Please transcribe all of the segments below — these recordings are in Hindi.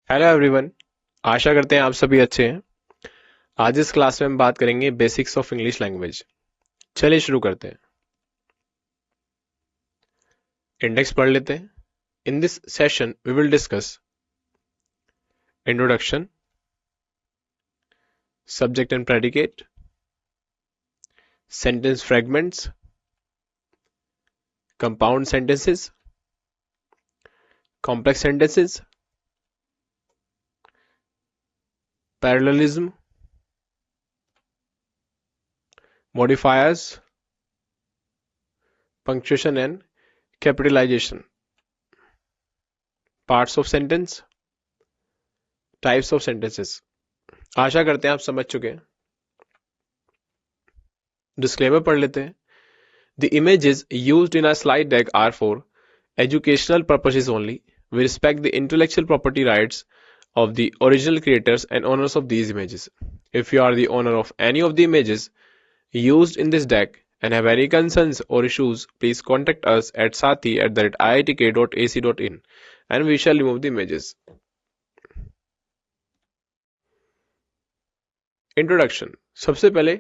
Hello everyone. आशा करते हैं आप सभी अच्छे हैं। आज इस क्लास में हम बात करेंगे बेसिक्स ऑफ इंग्लिश लैंग्वेज। चलिए शुरू करते हैं। इंडेक्स पढ़ लेते हैं। In this session we will discuss introduction, subject and predicate, sentence fragments, compound sentences, complex sentences, parallelism, modifiers, punctuation and capitalisation, parts of sentence, types of sentences. आशा करते हैं आप समझ चुके हैं। डिस्क्लेमर पढ़ लेते हैं। The images used in a slide deck are for educational purposes only. We respect the intellectual property rights of the original creators and owners of these images. If you are the owner of any of the images used in this deck and have any concerns or issues, please contact us at sati@iitk.ac.in and we shall remove the images. Introduction. सबसे पहले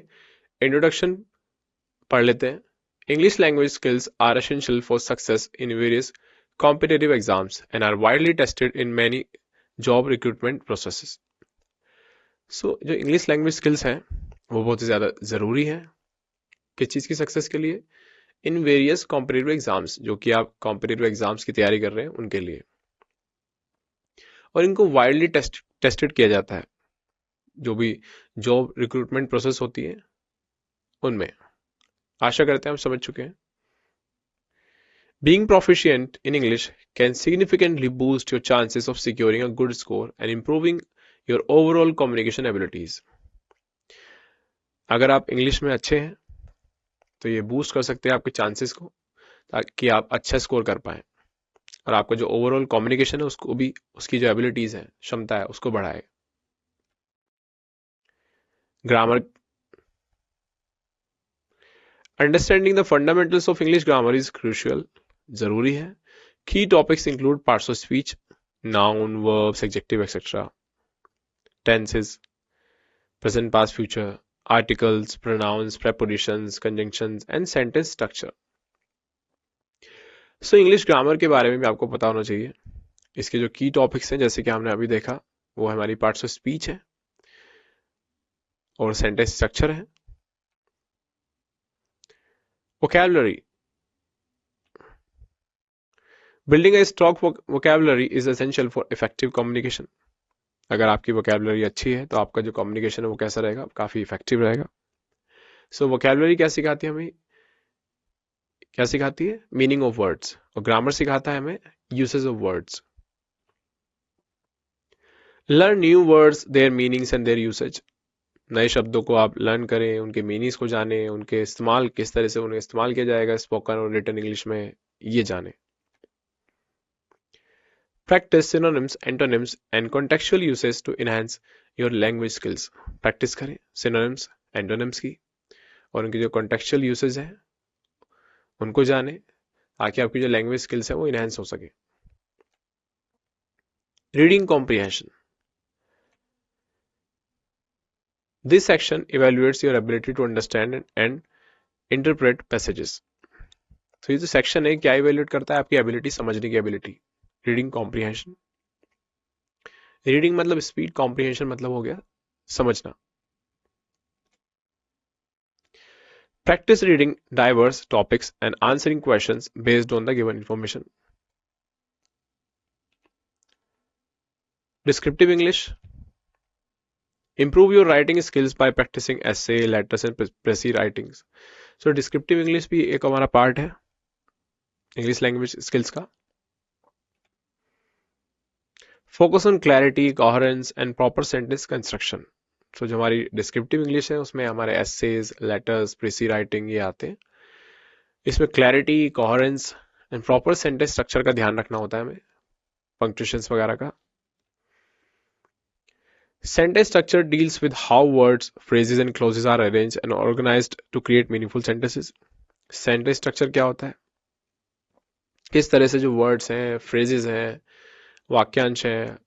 introduction पढ़ लेते हैं। English language skills are essential for success in various competitive exams and are widely tested in many job recruitment processes. So जो इंग्लिश लैंग्वेज स्किल्स हैं वो बहुत ही ज़्यादा ज़रूरी है किस चीज़ की सक्सेस के लिए, इन वेरियस कॉम्पिटिटिव एग्जाम्स, जो कि आप कॉम्पिटिटिव एग्जाम्स की तैयारी कर रहे हैं उनके लिए, और इनको वाइडली टेस्टेड किया जाता है जो भी जॉब रिक्रूटमेंट प्रोसेस होती है उनमें। आशा करते हैं आप समझ चुके हैं। Being proficient in English can significantly boost your chances of securing a good score and improving your overall communication abilities. अगर आप इंग्लिश में अच्छे हैं तो ये बूस्ट कर सकते हैं आपके चांसेस को, ताकि आप अच्छा स्कोर कर पाएं और आपका जो ओवरऑल कम्युनिकेशन है उसको भी, उसकी जो एबिलिटीज है, क्षमता है, उसको बढ़ाए। Grammar. Understanding the fundamentals of English grammar is crucial, जरूरी है। की topics include parts of speech, noun, verbs, adjective etcetera, tenses, present, past, future, articles, pronouns, prepositions, conjunctions, and sentence structure. So English grammar के बारे में भी आपको पता होना चाहिए। इसके जो की टॉपिक्स हैं, जैसे कि हमने अभी देखा, वो हमारी पार्ट्स ऑफ स्पीच है और सेंटेंस स्ट्रक्चर है। Vocabulary. Building a strong vocabulary is essential for effective communication. अगर आपकी वोकैबुलरी अच्छी है तो आपका जो कम्युनिकेशन है वो कैसा रहेगा, काफी इफेक्टिव रहेगा। सो वोकैबुलरी क्या सिखाती है हमें? क्या सिखाती है? Meaning of words. और ग्रामर सिखाता है हमें usage of words. Learn new words, their meanings and their usage. नए शब्दों को आप लर्न करें, उनके मीनिंग्स को जाने, उनके इस्तेमाल किस तरह से उन्हें इस्तेमाल किया जाएगा स्पोकन और रिटन इंग्लिश में, ये जाने। Practice synonyms, antonyms and contextual usage to enhance your language skills. Practice करें सिनोनिम्स, एंटोनिम्स की, और उनकी जो कॉन्टेक्चुअल यूसेज है उनको जाने, ताकि आपकी जो लैंग्वेज स्किल्स है वो इनहेंस हो सके। Reading comprehension. This section evaluates your ability to understand and interpret passages. तो ये जो सेक्शन है क्या इवेल्युएट करता है? आपकी एबिलिटी, समझने की एबिलिटी। Reading comprehension. रीडिंग मतलब स्पीड, कॉम्प्रिहेंशन मतलब हो गया समझना। Practice reading diverse topics and answering questions based on the given information. Descriptive English. Improve your writing skills by practicing essay, letters and précis writings. So descriptive English भी एक हमारा पार्ट है इंग्लिश लैंग्वेज स्किल्स का। Focus on clarity, coherence and proper sentence construction. तो जो हमारी डिस्क्रिप्टिव इंग्लिश है उसमें हमारे एसेज, लेटर्स, प्रेसी राइटिंग ये आते हैं। इसमें clarity, coherence and proper sentence structure का ध्यान रखना होता है हमें, पंक्चुएशंस वगैरह का। Sentence structure deals with how words, phrases and clauses are arranged and organized to create meaningful sentences. Sentence structure क्या होता है? किस तरह से जो words हैं, phrases हैं, वाक्यांश हैं,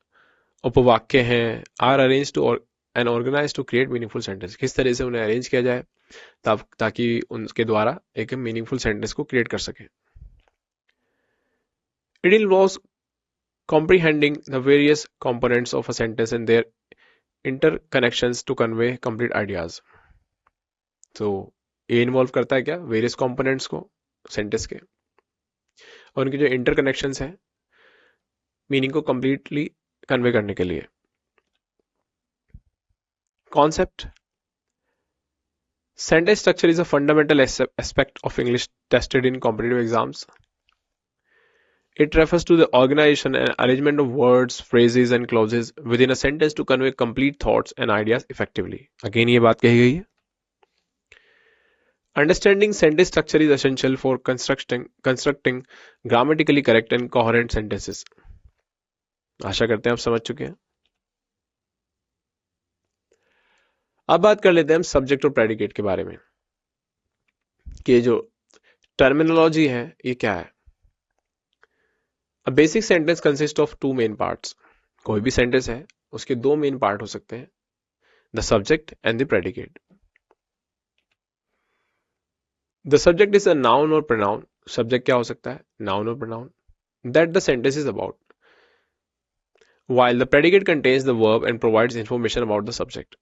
उपवाक्य हैं, are arrange to and organise to create meaningful sentence, किस तरह से उन्हें अरेंज किया जाए ताकि उनके द्वारा एक मीनिंगफुल सेंटेंस को क्रिएट कर सके. It involves comprehending the various components of a sentence and their interconnections to convey complete ideas. तो ये इन्वॉल्व करता है क्या, वेरियस कंपोनेंट्स को सेंटेंस के और उनके जो इंटरकनेक्शंस हैं मीनिंग को कंप्लीटली कन्वे करने के लिए. Concept. Sentence structure is a fundamental aspect of English tested in competitive exams. It refers to the organization and arrangement of words, phrases and clauses within a sentence to convey complete thoughts and ideas effectively. Again ये बात कही गई है. Understanding sentence structure is essential for constructing grammatically correct and coherent sentences. आशा करते हैं आप समझ चुके हैं. अब बात कर लेते हैं हम सब्जेक्ट और प्रेडिकेट के बारे में कि जो टर्मिनोलॉजी है ये क्या है. A basic sentence consists of two main parts. कोई भी सेंटेंस है उसके दो मेन पार्ट हो सकते हैं, the subject and the predicate. The subject is a noun or pronoun. Subject क्या हो सकता है, noun or pronoun that the sentence is about, while the predicate contains the verb and provides information about the subject.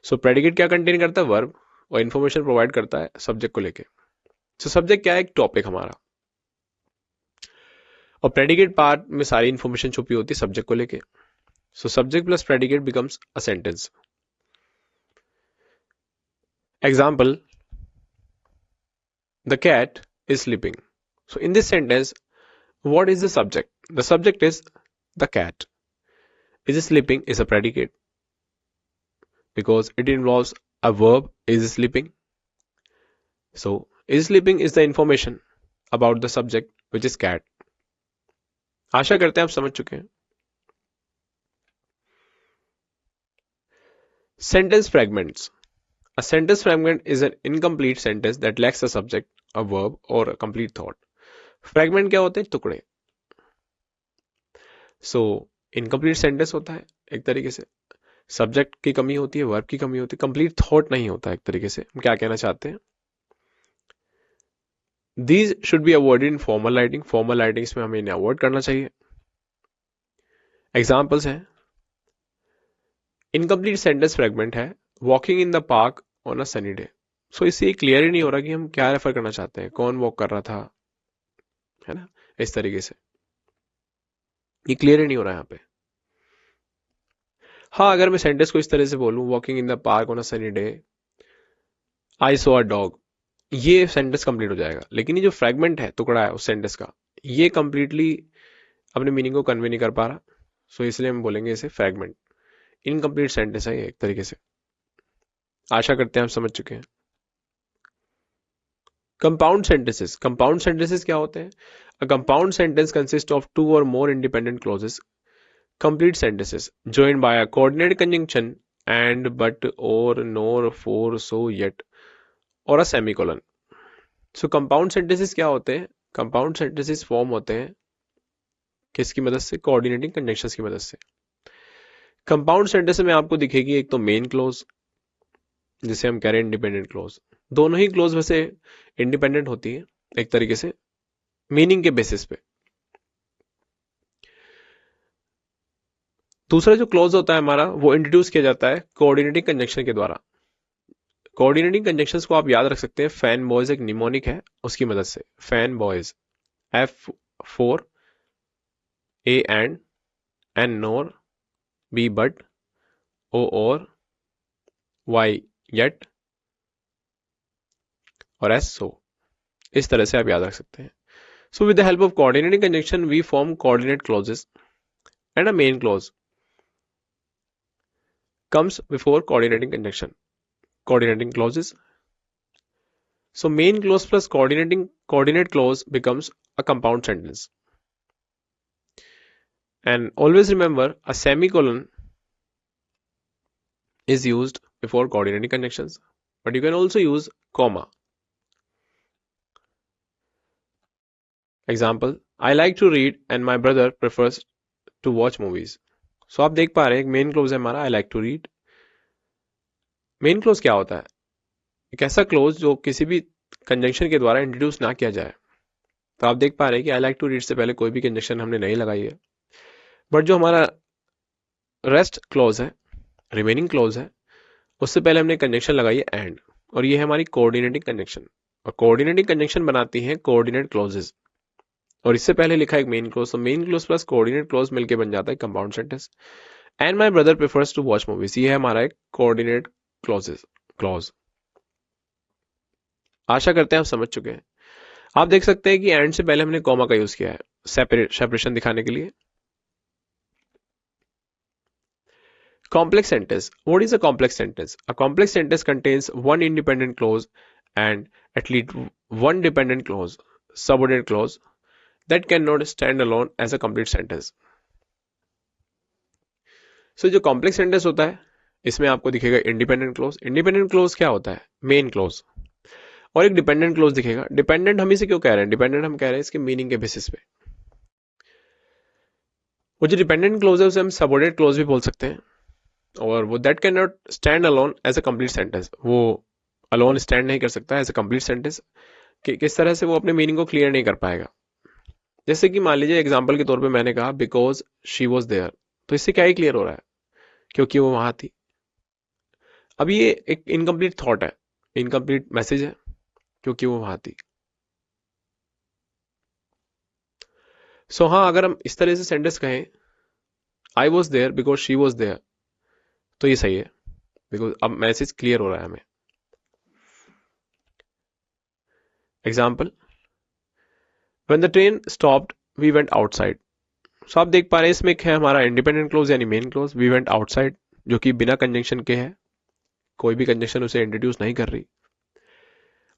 So predicate क्या contain करता है, verb, और information provide करता है subject को लेके. So subject क्या है, एक topic हमारा, और predicate part में सारी information छुपी होती है subject को लेके. So subject plus predicate becomes a sentence. Example: the cat is sleeping. So in this sentence, what is the subject? The subject is the cat. Is sleeping is a predicate because it involves a verb, is sleeping. So is sleeping is the information about the subject, which is cat. आशा करते हैं आप समझ चुके हैं. Sentence fragments. A sentence fragment is an incomplete sentence that lacks a subject, a verb or a complete thought. Fragment क्या होते हैं, टुकड़े. So incomplete sentence होता है एक तरीके से, सब्जेक्ट की कमी होती है, वर्ब की कमी होती है, कंप्लीट थॉट नहीं होता एक तरीके से. हम क्या कहना चाहते हैं, These should be avoided in formal writing. Formal writings में हमें इन्हें अवॉइड करना चाहिए. एग्जाम्पल्स हैं, इनकम्प्लीट सेंटेंस फ्रेगमेंट है walking in the park on a sunny day. So इससे क्लियर ही नहीं हो रहा कि हम क्या रेफर करना चाहते हैं, कौन वॉक कर रहा था, है ना, इस तरीके से ये क्लियर ही नहीं हो रहा है यहाँ पे. हाँ, अगर मैं सेंटेंस को इस तरह से बोलूं, walking in the park on a sunny day, I saw a dog, ये सेंटेंस कंप्लीट हो जाएगा. लेकिन ये जो फ्रेगमेंट है, टुकड़ा है उस सेंटेंस का, ये कंप्लीटली अपने मीनिंग को कन्वे नहीं कर पा रहा. सो इसलिए हम बोलेंगे इसे फ्रेगमेंट. इनकम्प्लीट सेंटेंस है ये एक तरीके से. आशा करते हैं आप समझ चुके हैं. Compound sentences. कंपाउंड सेंटेंसेस क्या होते हैं, a compound sentence consist of two और more independent clauses. Complete sentences joined by a coordinated conjunction and, but, or, nor, for, so, yet और a semicolon. So compound sentences क्या होते हैं, कंपाउंड सेंटेंसेस फॉर्म होते हैं किसकी मदद से, कोऑर्डिनेटिंग कंजंक्शंस की मदद से. कंपाउंड सेंटेंस में आपको दिखेगी एक तो मेन क्लोज, जिसे हम कह रहे हैं इंडिपेंडेंट क्लोज. दोनों ही क्लोज वैसे इंडिपेंडेंट होती है एक तरीके से मीनिंग के बेसिस पे. दूसरा जो क्लोज होता है हमारा, वो इंट्रोड्यूस किया जाता है कोऑर्डिनेटिंग कंजंक्शन के द्वारा. कोऑर्डिनेटिंग कंजंक्शंस को आप याद रख सकते हैं, फैन बॉयज एक निमोनिक है उसकी मदद से. FANBOYS, F for, A and, N nor, B but, O और, वाई येट और एस सो. इस तरह से आप याद रख सकते हैं. So with the help of coordinating conjunction we form coordinate clauses and a main clause comes before coordinating conjunction, coordinating clauses. So main clause plus coordinate clause becomes a compound sentence. And always remember, a semicolon is used before coordinating conjunctions, but you can also use comma. Example: I like to read and my brother prefers to watch movies. सो आप देख पा रहे हैं एक मेन क्लोज है हमारा, I like to read. Main clause क्या होता है? एक ऐसा क्लोज जो किसी भी कंजंक्शन के द्वारा इंट्रोड्यूस ना किया जाए। तो आप देख पा रहे हैं कि आई लाइक टू रीड से पहले कोई भी कंजंक्शन हमने नहीं लगाई है। बट जो हमारा रेस्ट क्लोज है, रिमेनिंग क्लोज है, उससे पहले हमने कंजंक्शन लगाई है एंड, और ये है हमारी कोऑर्डिनेटिंग कंजंक्शन। और कोऑर्डिनेटिंग कंजंक्शन बनाती है कोऑर्डिनेट क्लोजेस। और इससे पहले लिखा है एक मेन क्लोज, तो main clause plus coordinate clause मिलके बन जाता है compound sentence. And my brother prefers to watch movies, ये है हमारा एक कोऑर्डिनेट क्लोजेस क्लॉज। आशा करते हैं आप समझ चुके हैं। आप देख सकते हैं कि एंड से पहले हमने कॉमा का यूज किया है सेपरेशन दिखाने के लिए। Complex sentence. What is a complex sentence? A complex sentence contains one independent clause and at least one dependent clause, subordinate clause, that cannot stand alone as a complete sentence. So जो complex sentence होता है, इसमें आपको दिखेगा independent clause. Independent clause क्या होता है? Main clause. और एक dependent clause दिखेगा. Dependent हम इसे क्यों कह रहे हैं? Dependent हम कह रहे हैं इसके meaning के basis पे. वो जो dependent clause है उसे हम subordinate clause भी बोल सकते हैं। और वो that can not stand alone as a complete sentence, वो अलोन स्टैंड नहीं कर सकता एज अ कंप्लीट सेंटेंस। कि किस तरह से वो अपने मीनिंग को क्लियर नहीं कर पाएगा। जैसे कि मान लीजिए एग्जांपल के तौर पे मैंने कहा बिकॉज शी वॉज देयर, तो इससे क्या ही क्लियर हो रहा है? क्योंकि वो वहां थी। अब ये एक इनकम्प्लीट थॉट है, इनकम्प्लीट मैसेज है, क्योंकि वो वहां थी। सो हाँ, अगर हम इस तरह से सेंटेंस कहें I was there because she was there, तो ये सही है, बिकॉज अब मैसेज क्लियर हो रहा है हमें। Example, when the train stopped we went outside. So आप देख पा रहे हैं इसमें है हमारा इंडिपेंडेंट क्लोज यानी main clause, we went outside, जो कि बिना कंजंक्शन के है, कोई भी कंजंक्शन उसे इंट्रोड्यूस नहीं कर रही।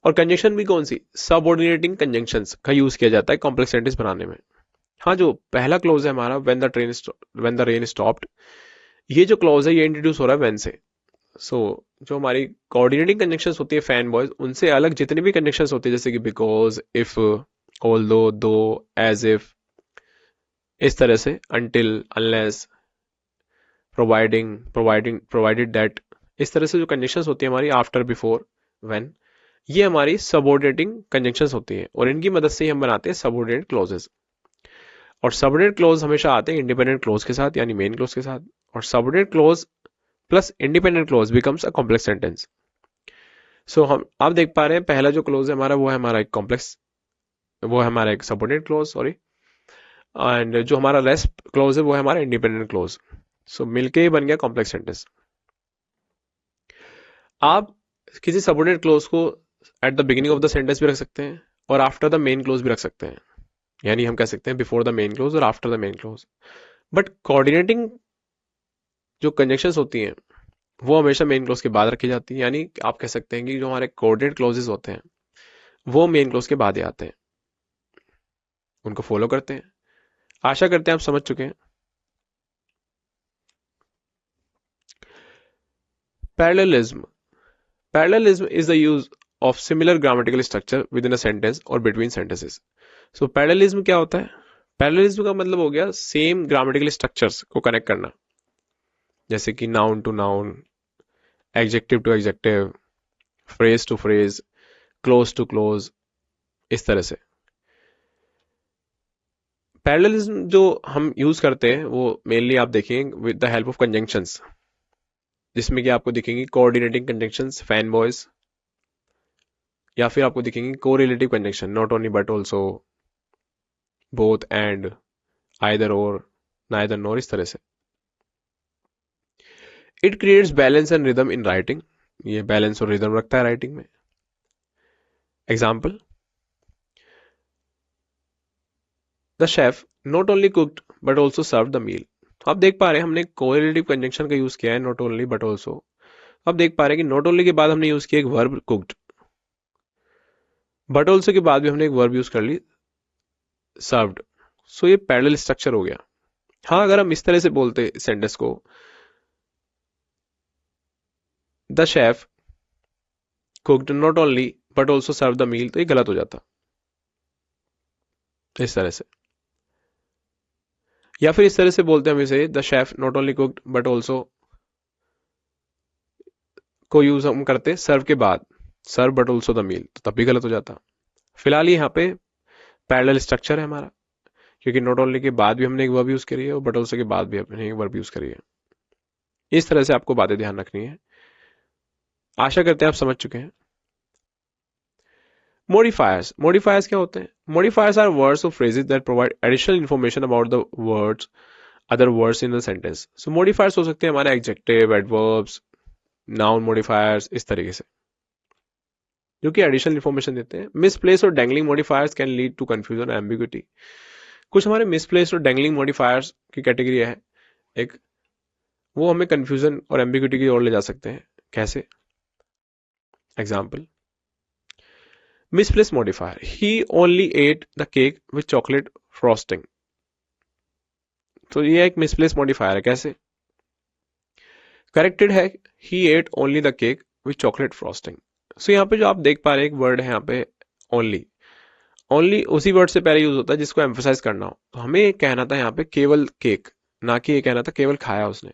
और कंजंक्शन भी कौन सी? सबऑर्डिनेटिंग कंजंक्शंस का यूज किया जाता है कॉम्प्लेक्स सेंटेंस बनाने में। हाँ, जो पहला क्लोज है हमारा व्हेन द रेन स्टॉप्ड, ये जो क्लोज है ये इंट्रोड्यूस हो रहा है व्हेन से। सो जो हमारी कोऑर्डिनेटिंग कंजंक्शंस होती है फैन बॉयज, उनसे अलग जितने भी कंजंक्शंस होती है जैसे कि बिकॉज, इफ, ऑल्दो, दो, एज इफ, इस तरह से until, unless, provided that, इस तरह से जो कंजंक्शंस होती है हमारी आफ्टर, बिफोर, व्हेन, ये हमारी सबऑर्डिनेटिंग कंजंक्शंस होती है और इनकी मदद से ही हम बनाते हैं सबऑर्डिनेट क्लॉजेस। और सबऑर्डिनेट क्लॉज हमेशा आते हैं इंडिपेंडेंट क्लॉज के साथ यानी मेन क्लॉज के साथ। और subordinate clause plus independent clause becomes a complex sentence. So हम आप देख पा रहे हैं पहला जो क्लॉज है हमारा वो है हमारा एक कॉम्प्लेक्स, वो है हमारा एक सबऑर्डिनेट क्लॉज, सॉरी। एंड जो हमारा रेस्ट क्लॉज है वो है हमारा इंडिपेंडेंट क्लॉज। सो मिलके ही बन गया कॉम्प्लेक्स सेंटेंस। आप किसी सबऑर्डिनेट क्लॉज को at the beginning of the sentence भी रख सकते हैं और आफ्टर द मेन क्लॉज भी रख सकते हैं, यानी हम कह सकते हैं बिफोर द मेन क्लॉज और after the main clause. But coordinating जो कंजंक्शंस होती हैं वो हमेशा मेन क्लॉज के बाद रखी जाती है, यानी आप कह सकते हैं कि जो हमारे कोऑर्डिनेट क्लॉजेस होते हैं वो मेन क्लॉज के बाद ही आते हैं, उनको फॉलो करते हैं। आशा करते हैं आप समझ चुके हैं। Parallelism, parallelism is the use of similar grammatical structure within a sentence और बिटवीन सेंटेंसेस। सो पैरेललिज्म क्या होता है? पैरेललिज्म का मतलब हो गया सेम ग्रामेटिकल स्ट्रक्चर्स को कनेक्ट करना, जैसे कि noun to noun, adjective to adjective, phrase to phrase, clause to clause, इस तरह से। पैरेललिज्म जो हम यूज करते हैं वो मेनली आप देखेंगे with the help of conjunctions, जिसमें कि आपको दिखेंगी कोऑर्डिनेटिंग कंजंक्शंस, फैन बॉयज, या फिर आपको दिखेंगी correlative conjunction, not only but also, both and, either और, नाइदर नॉर, इस तरह से। It creates balance and rhythm in writing, ये बैलेंस और रिदम रखता है राइटिंग में। Example, the chef not only cooked but also serve the meal. तो आप देख पा रहे हैं हमने कोरिलेटिव कंजंक्शन का यूज किया है, नॉट ओनली बट ऑल्सो। अब देख पा रहे हैं कि नॉट ओनली के बाद हमने यूज किया एक वर्ब कुक्ड, बट ऑल्सो के बाद भी हमने एक वर्ब यूज कर ली सर्व्ड। सो ये पैरेलल स्ट्रक्चर हो गया। हाँ, अगर हम इस तरह से बोलते सेंटेंस को, the chef cooked not only but also serve the meal, तो ये गलत हो जाता इस तरह से। या फिर इस तरह से बोलते हैं हम इसे, the chef not only cooked but also, को यूज हम करते सर्व के बाद, सर्व बट ऑल्सो द मील, तो तब भी गलत हो जाता। फिलहाल यहाँ पे पैरेलल स्ट्रक्चर है हमारा, क्योंकि नॉट ओनली के बाद भी हमने एक वर्ब यूज करी है और बट ऑल्सो के बाद भी हमने एक वर्ब यूज करी है। इस तरह से आपको बातें ध्यान रखनी है। आशा करते हैं आप समझ चुके हैं। मॉडिफायर्स, मॉडिफायर्स क्या होते हैं? मॉडिफायर्स आर वर्ड्स और phrases that provide additional information about the words, other words in the sentence. So modifiers हो सकते हैं हमारे एडजेक्टिव, एडवर्ब्स, नाउन मॉडिफायर्स, इस तरीके से, जो कि एडिशनल इंफॉर्मेशन देते हैं। मिसप्लेस और dangling modifiers can lead to confusion and ambiguity. कुछ हमारे मिसप्लेस और डैंगलिंग मॉडिफायर्स की कैटेगरी है एक, वो हमें कंफ्यूजन और एम्बिग्यूटी की ओर ले जा सकते हैं। कैसे? Example, misplaced modifier, he only ate the cake with chocolate frosting। तो ये एक misplaced modifier है। कैसे? करेक्टेड है, he ate only the cake with chocolate frosting। सो यहाँ पे जो आप देख पा रहे हैं एक वर्ड है यहाँ पे only, only उसी वर्ड से पहले यूज होता है जिसको एम्फोसाइज करना हो। तो हमें कहना था यहाँ पे केवल केक, ना कि ये कहना था केवल खाया उसने।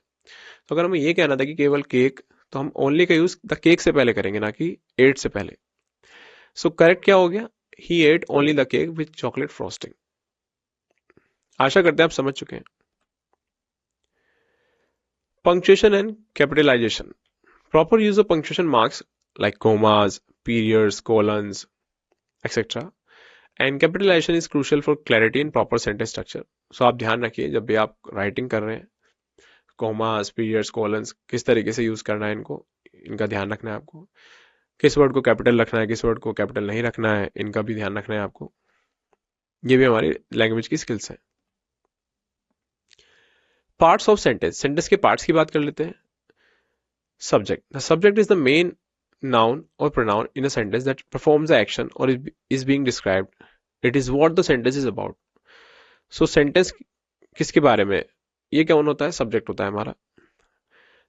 तो अगर हमें ये कहना था कि केवल केक, तो हम ओनली का यूज द केक से पहले करेंगे, ना कि एट से पहले। सो करेक्ट क्या हो गया? He ate only the cake with chocolate frosting. आशा करते हैं आप समझ चुके हैं। Punctuation and capitalisation, proper use of punctuation marks like commas, periods, colons, etcetera, and capitalisation is crucial for clarity in proper sentence structure. So आप ध्यान रखिए जब भी आप राइटिंग कर रहे हैं, कोमास, पीरियड्स, कोलन्स किस तरीके से यूज करना है, इनको, इनका ध्यान रखना है आपको। किस वर्ड को कैपिटल रखना है, किस वर्ड को कैपिटल नहीं रखना है, इनका भी ध्यान रखना है आपको। ये भी हमारी लैंग्वेज की स्किल्स है। पार्ट्स ऑफ सेंटेंस, सेंटेंस के पार्ट्स की बात कर लेते हैं। Subject, the subject is the main noun और pronoun in a sentence that performs the action और is being described. It is what the sentence is about. So sentence किसके बारे में? ये कौन होता है? सब्जेक्ट होता है हमारा।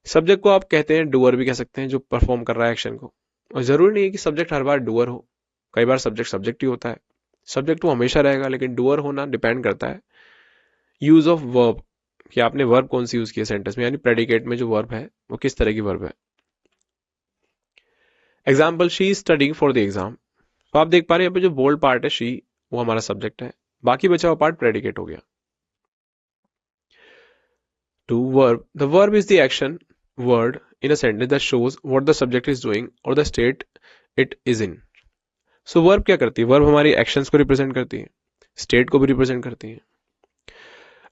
सब्जेक्ट को आप कहते हैं डूअर भी कह सकते हैं, जो परफॉर्म कर रहा है एक्शन को। और जरूरी नहीं है कि सब्जेक्ट हर बार डूअर हो, कई बार सब्जेक्ट सब्जेक्ट ही होता है। सब्जेक्ट तो हमेशा रहेगा, लेकिन डूअर होना डिपेंड करता है यूज ऑफ वर्ब, कि आपने वर्ब कौन सी यूज की है सेंटेंस में, यानी प्रेडिकेट में जो वर्ब है वो किस तरह की वर्ब है। Example, she is studying for the exam. तो आप देख पा रहे हैं यहाँ पे जो बोल्ड पार्ट है शी, वो हमारा सब्जेक्ट है, बाकी बचा हुआ पार्ट प्रेडिकेट हो गया। Two verb, the verb is the action word in a sentence that shows what the subject is doing or the state it is in। So verb क्या करती है? verb हमारी actions को represent करती है, state को भी represent करती है।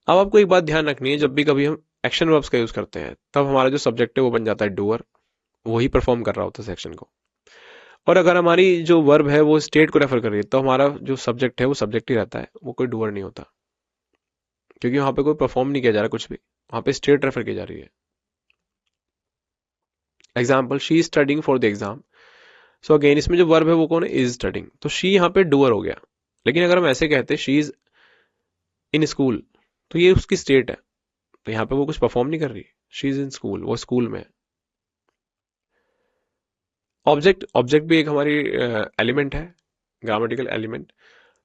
अब आपको एक बात ध्यान रखनी है, जब भी कभी हम एक्शन वर्ब्स का यूज करते हैं तब हमारा जो सब्जेक्ट है वो बन जाता है डूअर, वही परफॉर्म कर रहा होता है एक्शन को। और अगर हमारी जो वर्ब है वो स्टेट को रेफर कर रही है तो हमारा जो सब्जेक्ट है वो सब्जेक्ट ही रहता है, वो कोई डूअर नहीं होता, क्योंकि वहां पे कोई परफॉर्म नहीं किया जा रहा कुछ भी, वहां पे स्टेट रेफर की जा रही है। Example, she is studying for the exam. So again इसमें जो वर्ब है वो कौन है? Is studying. तो शी यहाँ पे डूअर हो गया। लेकिन अगर हम ऐसे कहते शी इज इन स्कूल, तो ये उसकी स्टेट है, तो यहाँ पे वो कुछ परफॉर्म नहीं कर रही, शी इज इन स्कूल, वो स्कूल में है। ऑब्जेक्ट, ऑब्जेक्ट भी एक हमारी एलिमेंट है, grammatical element.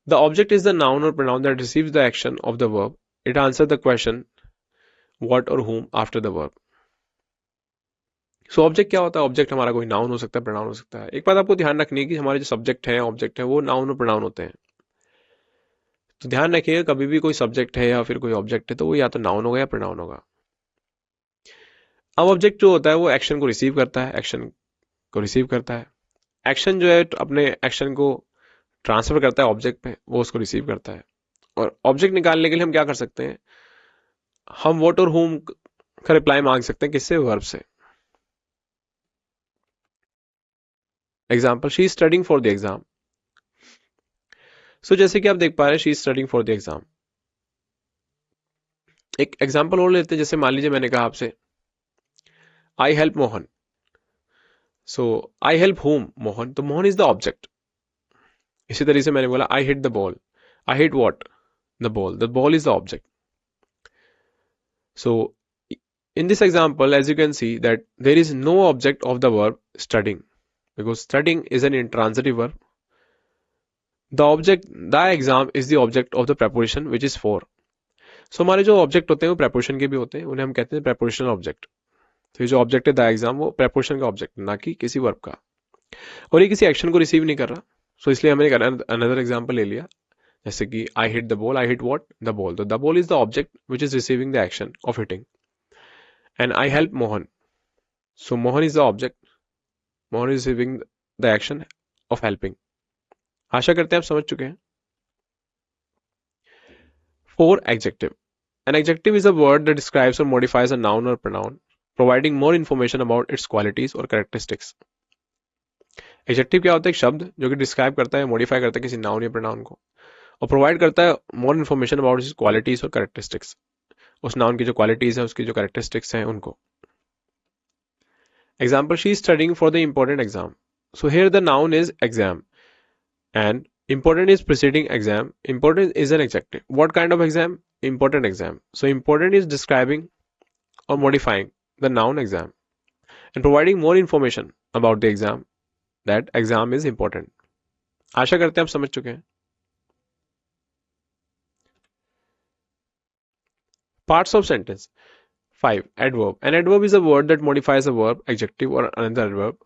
The object is the noun और pronoun that receives the action of the verb. It answer the question what और whom after the verb. So object क्या होता है? ऑब्जेक्ट हमारा कोई नाउन हो सकता है, प्रोनाउन हो सकता है। एक बात आपको ध्यान रखनी है कि हमारे जो सब्जेक्ट है, ऑब्जेक्ट है, वो नाउन और प्रोनाउन होते हैं। तो ध्यान रखिएगा कभी भी कोई सब्जेक्ट है या फिर कोई ऑब्जेक्ट है तो वो या तो नाउन होगा या प्रोनाउन होगा। अब ऑब्जेक्ट जो होता है वो एक्शन को रिसीव करता है, एक्शन को रिसीव करता है। एक्शन जो है अपने एक्शन को ट्रांसफर करता है ऑब्जेक्ट पे, वो उसको रिसीव करता है। और ऑब्जेक्ट निकालने के लिए हम क्या कर सकते हैं? हम व्हाट और whom का रिप्लाई मांग सकते हैं, किससे? वर्ब से। Example, she is studying for the exam. So जैसे कि आप देख पा रहे हैं she is studying for the exam. एक एग्जाम्पल और लेते हैं, जैसे मान लीजिए मैंने कहा आपसे I help Mohan. So I help whom? Mohan. तो मोहन इज द ऑब्जेक्ट। इसी तरीके से मैंने बोला आई hit the ball, I hit what? The ball is the object. So in this example, as you can see that there is no object of the verb studying, because studying is an intransitive verb. The object, the exam is the object of the preposition which is for. सो हमारे जो ऑब्जेक्ट होते हैं वो प्रेपोजिशन के भी होते हैं, उन्हें हम कहते हैं प्रेपोजिशनल ऑब्जेक्ट। तो ये जो ऑब्जेक्ट है द एग्जाम, वो प्रेपोजिशन का ऑब्जेक्ट, ना कि किसी वर्ब का, और ये किसी एक्शन को रिसीव नहीं कर रहा। सो इसलिए हमने एक अनदर एग्जाम्पल ले लिया, जैसे कि I hit the ball, I hit what, the ball. तो the ball is the object which is receiving the action of hitting, and I help Mohan, so Mohan is the object, Mohan is receiving the action of helping. आशा करते हैं आप समझ चुके हैं। 4. Adjective. An adjective is a word that describes or modifies a noun or pronoun, providing more information about its qualities or characteristics. Adjective क्या होता है? एक शब्द जो कि डिस्क्राइब करता है, मॉडिफाई करता है किसी नाउन या प्रोनाउन को, और प्रोवाइड करता है more information about it's qualities और कैरेक्टरिस्टिक्स, उस नाउन की जो क्वालिटीज है, उसकी जो कैरेक्टरिस्टिक्स हैं उनको। Example, she is studying for the important exam. So here the noun is exam and important is preceding exam. Important is an adjective. What kind of exam? Important exam. So important is describing or modifying the noun exam and providing more information about the exam, that exam is important. आशा करते हैं आप समझ चुके हैं। Parts of sentence. 5. Adverb. An adverb is a word that modifies a verb, adjective or another adverb,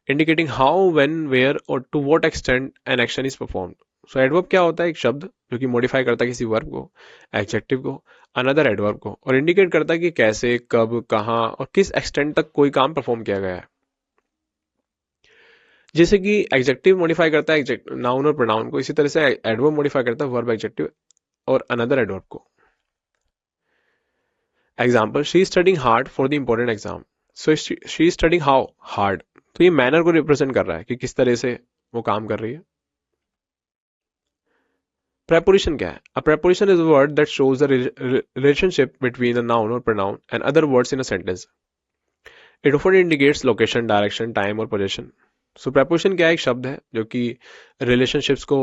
indicating how, when, where or to what extent an action is performed. So adverb क्या होता है? एक शब्द जो कि मॉडिफाई करता है किसी वर्ब को, एडजेक्टिव को, अनदर एडवर्ब को, और इंडिकेट करता है कि कैसे, कब, कहाँ और किस एक्सटेंट तक कोई काम परफॉर्म किया गया है। जैसे कि एडजेक्टिव मॉडिफाई करता है नाउन और प्रोनाउन को, इसी तरह से एडवर्ब मॉडिफाई करता है वर्ब, एडजेक्टिव और अनदर एडवर्ब को। Example, she is studying hard for the important exam. So she is studying how hard, तो ये मैनर को रिप्रेजेंट कर रहा है कि किस तरह से वो काम कर रही है। Preposition क्या है? A preposition is a word that shows the relationship between a noun or pronoun and other words in a sentence. It often indicates location, direction, time और possession. So preposition क्या है? एक शब्द है जो कि relationships को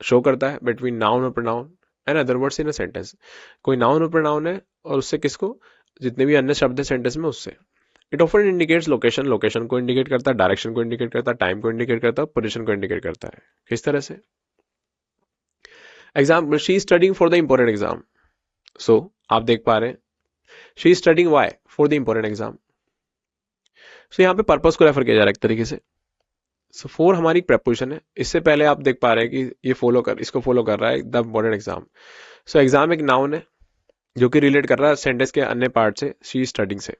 शो करता है between noun और pronoun and other words in a sentence. कोई noun और pronoun है और उससे किसको? जितने भी अन्य शब्द है sentence में उससे। It often indicates location, location को indicate करता है, direction को indicate करता है, time को indicate करता है, position को indicate करता है। किस तरह से? Example, she is studying for the important exam. So आप देख पा रहे हैं she is studying why for the important exam. So यहाँ पे पर्पस को रेफर किया जा रहा है एक तरीके से। सो फॉर हमारी प्रेपोजिशन है, इससे पहले आप देख पा रहे हैं कि ये इसको फॉलो कर रहा है the important exam. So exam एक नाउन है जो कि रिलेट कर रहा है सेंटेंस के अन्य पार्ट से, शी इज स्टडिंग से।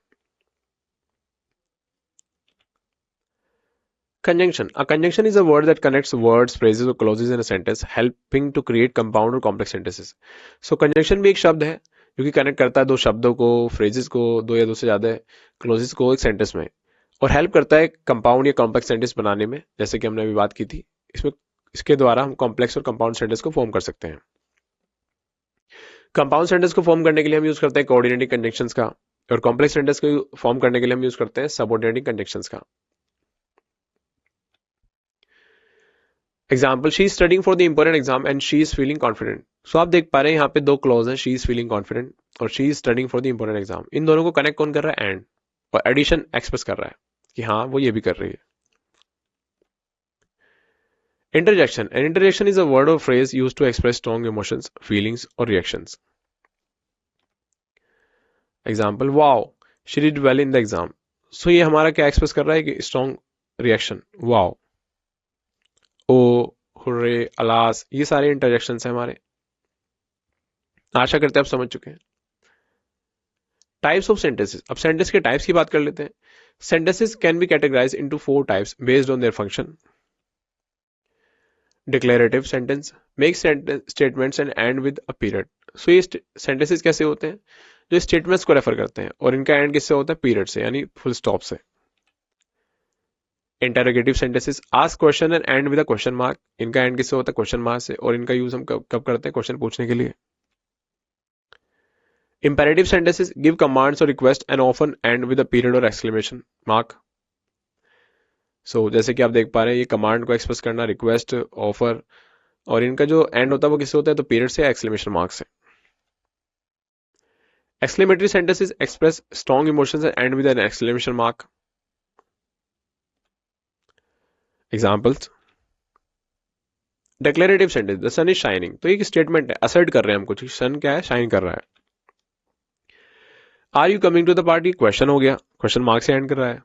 Conjunction. A conjunction is a word that connects words, phrases or clauses in a sentence, helping to create compound or complex sentences. So conjunction भी एक शब्द है जो कि कनेक्ट करता है दो शब्दों को, फ्रेजेस को, दो या दो से ज्यादा क्लोजेस को एक सेंटेंस में, और हेल्प करता है कंपाउंड या कॉम्प्लेक्स सेंटेंस बनाने में, जैसे कि हमने अभी बात की थी। इसमें इसके द्वारा हम कॉम्प्लेक्स और कंपाउंड सेंटेंस को फॉर्म कर सकते हैं। कंपाउंड सेंटेंस को फॉर्म करने के लिए हम यूज करते हैं कोऑर्डिनेटिंग कंजंक्शंस का, और कॉम्प्लेक्स सेंटेंस को फॉर्म करने के लिए हम यूज करते हैं सबऑर्डिनेटिंग कंजंक्शंस का। Example, she is studying for the important exam and she is feeling confident. So आप देख पा रहे हैं यहाँ पे दो क्लॉज हैं, शी इज फीलिंग कॉन्फिडेंट और she is studying for the important exam. इन दोनों को कनेक्ट कौन कर रहा है? एंड, और एडिशन एक्सप्रेस कर रहा है कि हाँ वो ये भी कर रही है। Interjection. An interjection is a word और phrase used to express strong emotions, feelings और reactions. Example, wow she did well in the exam. So ये हमारा क्या एक्सप्रेस कर रहा है कि strong reaction, wow, oh, hurray, alas, ये सारे इंटरजेक्शन हैं हमारे। आशा करते हैं आप समझ चुके हैं। Types of sentences. अब सेंटेंस के टाइप्स की बात कर लेते हैं। Sentences can be categorise into 4 types based on their function. Declarative sentence make statements and end with a period. So ये सेंटेंसेस कैसे होते हैं? जो स्टेटमेंट्स को रेफर करते हैं और इनका एंड किससे होता है? पीरियड से, यानी फुल स्टॉप से. Interrogative sentences ask question and end with a question mark. इनका एंड किससे होता है? क्वेश्चन मार्क से, और इनका यूज हम कब करते हैं? क्वेश्चन पूछने के लिए. Imperative sentences give commands or requests and often end with a period or exclamation mark. So जैसे कि आप देख पा रहे हैं ये कमांड को एक्सप्रेस करना, रिक्वेस्ट, ऑफर, और इनका जो एंड होता है वो किससे होता है? तो पीरियड से, एक्सक्लेमेशन मार्क से. Exclamatory sentences express strong emotions and end with an exclamation mark. Examples: declarative sentence, the sun is shining, तो एक स्टेटमेंट है, असर्ट कर रहे हैं हम कुछ, सन क्या है, शाइन कर रहा है। Are you coming to the party, question हो गया, क्वेश्चन मार्क से एंड कर रहा है।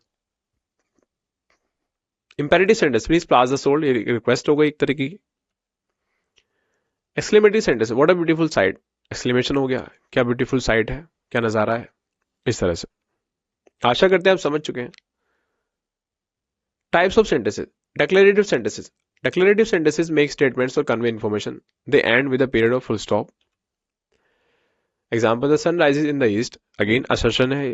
Imperative sentence, please pass the salt, ये रिक्वेस्ट हो गई एक तरह की। Exclamatory sentence, what a beautiful sight, exclamation हो गया, क्या ब्यूटीफुल साइट है, क्या नजारा है, इस तरह से। आशा करते हैं आप समझ चुके हैं। Types of sentences, declarative sentences. Declarative sentences make statements or convey information. They end with a period of full stop. Example, the sun rises in the east. Again, assertion है.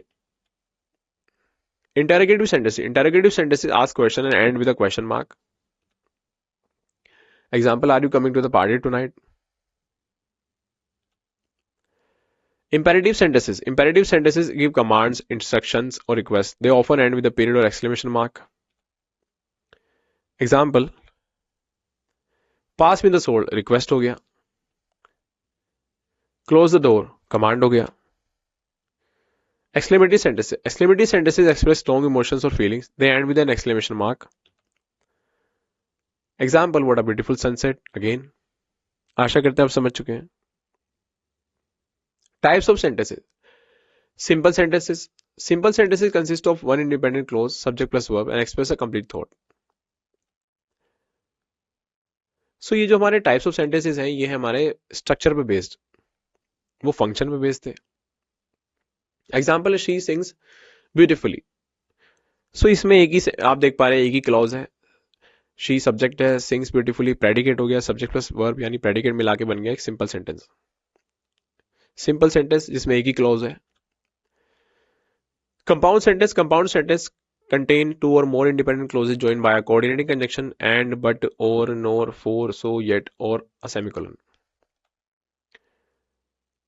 Interrogative sentences. Interrogative sentences ask question and end with a question mark. Example, are you coming to the party tonight? Imperative sentences. Imperative sentences give commands, instructions, or requests. They often end with a period or exclamation mark. Example, pass me the sword. Request हो गया. Close the door. Command हो गया. Exclamatory sentences. Exclamatory sentences express strong emotions or feelings. They end with an exclamation mark. Example, what a beautiful sunset. Again, आशा करते हैं आप समझ चुके हैं. Types of sentences. Simple sentences. Simple sentences consist of one independent clause, subject plus verb, and express a complete thought. So ये जो हमारे types of sentences हैं, ये है हमारे structure पे based, वो function पे based थे. Example है she sings beautifully. So इसमें एक ही आप देख पा रहे हैं, एक ही clause है. she subject है, sings beautifully predicate हो गया, subject plus verb यानी predicate मिला के बन गया एक simple sentence. Simple sentence जिसमें एक ही clause है. Compound sentence contain two or more independent clauses joined by a coordinating conjunction and, but, or, nor, for, so, yet, or a semicolon.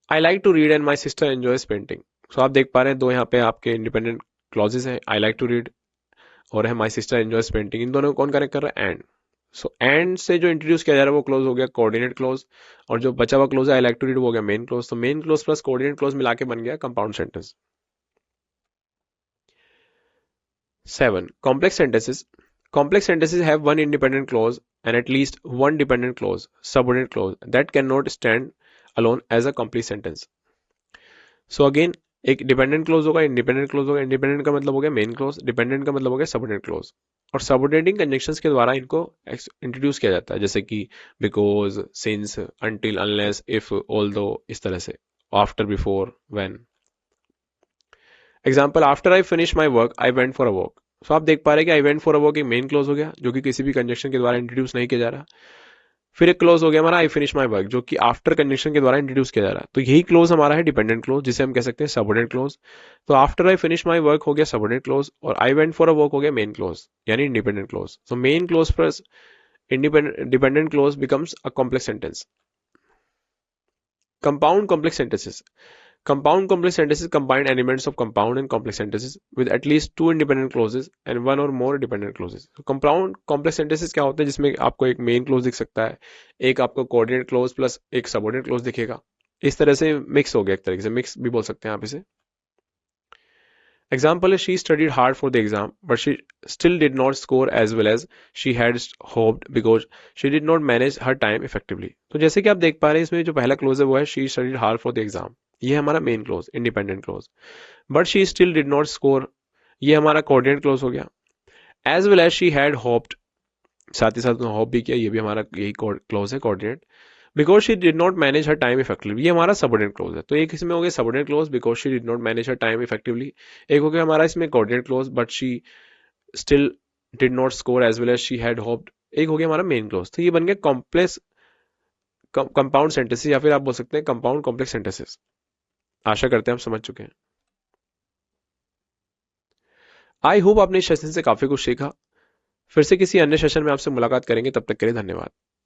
I like to read and my sister enjoys painting. So आप देख पा रहे हैं दो यहाँ पे आपके independent clauses हैं. I like to read और है my sister enjoys painting. इन दोनों को कौन कनेक्ट कर रहा है? And. So and से जो इंट्रोड्यूस किया जा रहा है वो क्लोज हो गया कोऑर्डिनेट क्लोज, और जो बचा हुआ क्लोज है आई लाइक टू रीड वो हो गया मेन क्लोज. तो main clause plus coordinate close मिला के बन गया compound sentence. 7. Complex sentences. Complex sentences have one independent clause and at least one dependent clause, subordinate clause, that cannot stand alone as a complete sentence. So again, एक डिपेंडेंट क्लोज होगा, इंडिपेंडेंट क्लोज होगा. इंडिपेंडेंट का मतलब हो गया मेन क्लोज, डिपेंडेंट का मतलब हो गया सबऑर्डिनेट क्लोज. और सबऑर्डिनेटिंग कंजंक्शंस के द्वारा इनको इंट्रोड्यूस किया जाता है, जैसे कि because, since, until, unless, if, although, इस तरह से. After, before, when. Example, after I finish my work I went for a walk. So आप देख पा रहे हैं कि I went for a walk एक मेन क्लोज हो गया जो कि किसी भी कंजंक्शन के द्वारा इंट्रोड्यूस नहीं किया जा रहा. फिर एक क्लोज हो गया हमारा आई फिनिश माई वर्क जो कि आफ्टर कंजंक्शन के द्वारा इंट्रोड्यूस किया जा रहा है. तो यही क्लोज हमारा है डिपेंडेंट क्लोज, जिसे हम कह सकते हैं सबऑर्डिनेट क्लोज. तो after I finish my work हो गया सबऑर्डिनेट क्लोज और आई वेंट फॉर अ वॉक हो गया मेन क्लोज यानी independent clause. So main clause plus dependent clause becomes a complex sentence. Compound complex sentences. Compound complex sentences combine elements of compound and complex sentences with at least two independent clauses and one or more dependent clauses. So compound complex sentences क्या होते हैं, जिसमें आपको एक मेन क्लोज दिख सकता है, एक आपको कोऑर्डिनेट क्लोज प्लस एक सबऑर्डिनेट क्लोज दिखेगा. इस तरह से मिक्स हो गया, एक तरीके से मिक्स भी बोल सकते हैं आप इसे. Example is she studied hard for the exam, but she still did not score as well as she had hoped because she did not manage her time effectively. तो जैसे कि आप देख पा रहे हैं इसमें जो पहला क्लोज है वो है she studied hard for the exam. ये हमारा main close, independent clause. But she still did not score, ये हमारा कोऑर्डिनेट क्लोज हो गया. As well as she had hoped, साथ ही साथ उसने होप भी किया, ये भी हमारा यही क्लोज है coordinate. Because she did not manage her time effectively, ये हमारा सबऑर्डिनेट क्लोज है. तो एक इसमें हो गया subordinate clause because she did not manage her time effectively. एक हो गया हमारा इसमें coordinate clause but she still did not score as well as she had hoped. एक हो गया हमारा मेन क्लोज. तो ये बन गया कॉम्प्लेक्स कंपाउंड सेंटेंसेस या फिर आप बोल सकते हैं कंपाउंड कॉम्प्लेक्स सेंटेंसेस. आशा करते हैं आप समझ चुके हैं. आई होप आपने इस सेशन से काफी कुछ सीखा. फिर से किसी अन्य सेशन में आपसे मुलाकात करेंगे, तब तक के लिए धन्यवाद.